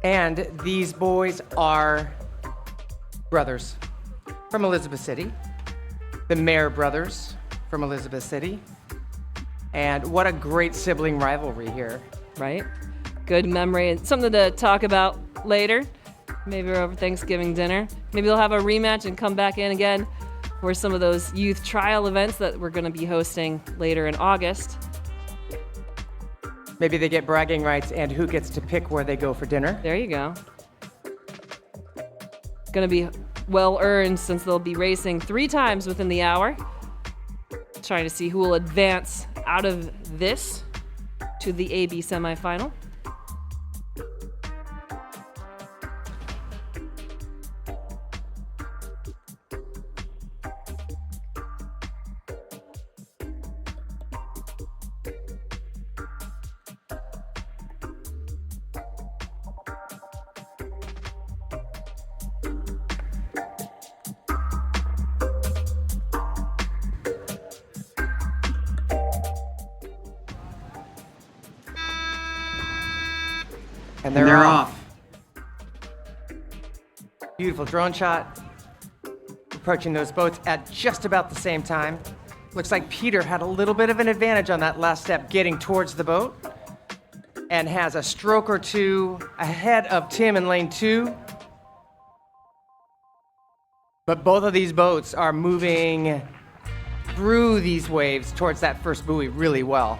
And these boys are brothers from Elizabeth City, the Mayer brothers from Elizabeth City. And what a great sibling rivalry here. Right? Good memory and something to talk about later. Maybe over Thanksgiving dinner. Maybe they'll have a rematch and come back in again for some of those youth trial events that we're going to be hosting later in August. Maybe they get bragging rights and who gets to pick where they go for dinner. There you go. Going to be well earned since they'll be racing 3 times within the hour. Trying to see who will advance out of this to the AB semifinal. And they're off. Beautiful drone shot. Approaching those boats at just about the same time. Looks like Peter had a little bit of an advantage on that last step getting towards the boat and has a stroke or two ahead of Tim in lane 2. But both of these boats are moving through these waves towards that first buoy really well.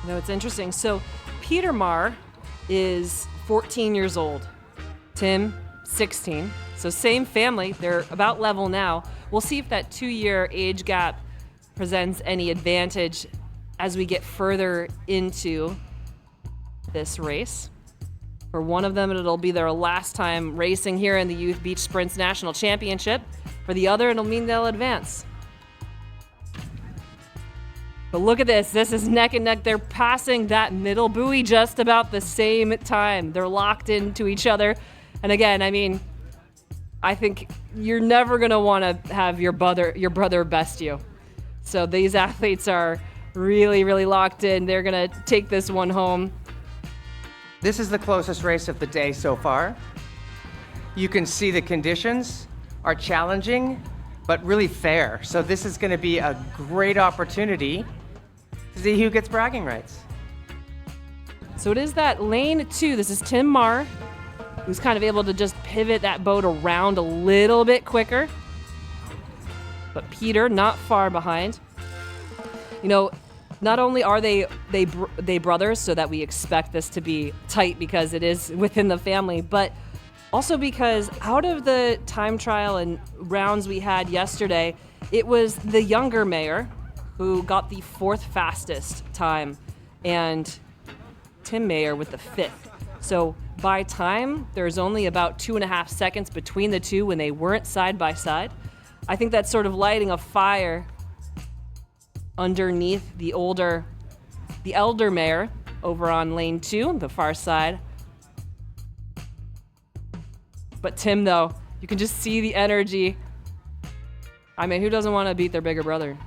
You know, it's interesting. So Peter Marr is 14 years old. Tim, 16. So same family. They're about level now. We'll see if that 2-year age gap presents any advantage as we get further into this race. For one of them, it'll be their last time racing here in the Youth Beach Sprints National Championship. For the other, it'll mean they'll advance. But look at this. This is neck and neck. They're passing that middle buoy just about the same time. They're locked into each other. And again, I mean, I think you're never going to want to have your brother best you. So these athletes are really, really locked in. They're going to take this one home. This is the closest race of the day so far. You can see the conditions are challenging, but really fair. So this is going to be a great opportunity to see who gets bragging rights. So it is that lane 2. This is Tim Marr, who's kind of able to just pivot that boat around a little bit quicker. But Peter not far behind. You know, not only are they brothers, so that we expect this to be tight because it is within the family, but also because out of the time trial and rounds we had yesterday, it was the younger Mayer who got the 4th fastest time, and Tim Mayer with the 5th. So by time, there's only about 2.5 seconds between the two when they weren't side by side. I think that's sort of lighting a fire underneath the elder Mayer over on lane 2, the far side. But Tim, though, you can just see the energy. I mean, who doesn't want to beat their bigger brother?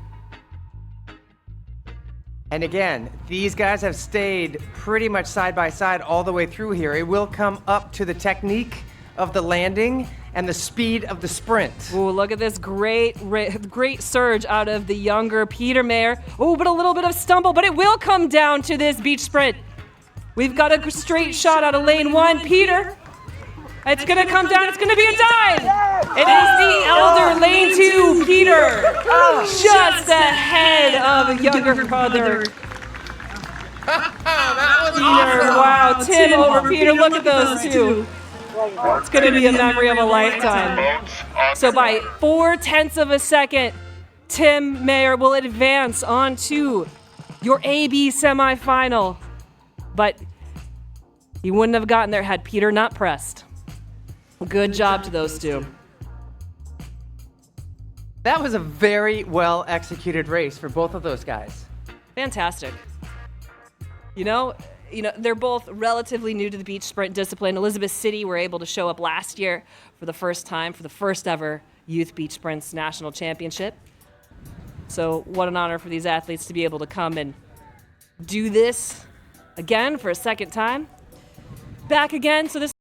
And again, these guys have stayed pretty much side by side all the way through here. It will come up to the technique of the landing and the speed of the sprint. Ooh, look at this great surge out of the younger Peter Mayer. Oh, but a little bit of stumble, but it will come down to this beach sprint. We've got a straight shot out of lane 1. Peter, it's going to come down. It's going to be a dive. It is the elder lane 2, Peter, just ahead of younger brother. Peter, wow, Tim over Peter. Look at those two. It's going to be a memory of a lifetime. So by 0.4 of a second, Tim Mayer will advance on to your AB semifinal. But he wouldn't have gotten there had Peter not pressed. Good job to those two. That was a very well executed race for both of those guys. Fantastic. You know, they're both relatively new to the beach sprint discipline. Elizabeth City were able to show up last year for the first time for the first ever Youth Beach Sprints National Championship. So what an honor for these athletes to be able to come and do this again for a second time. Back again. So this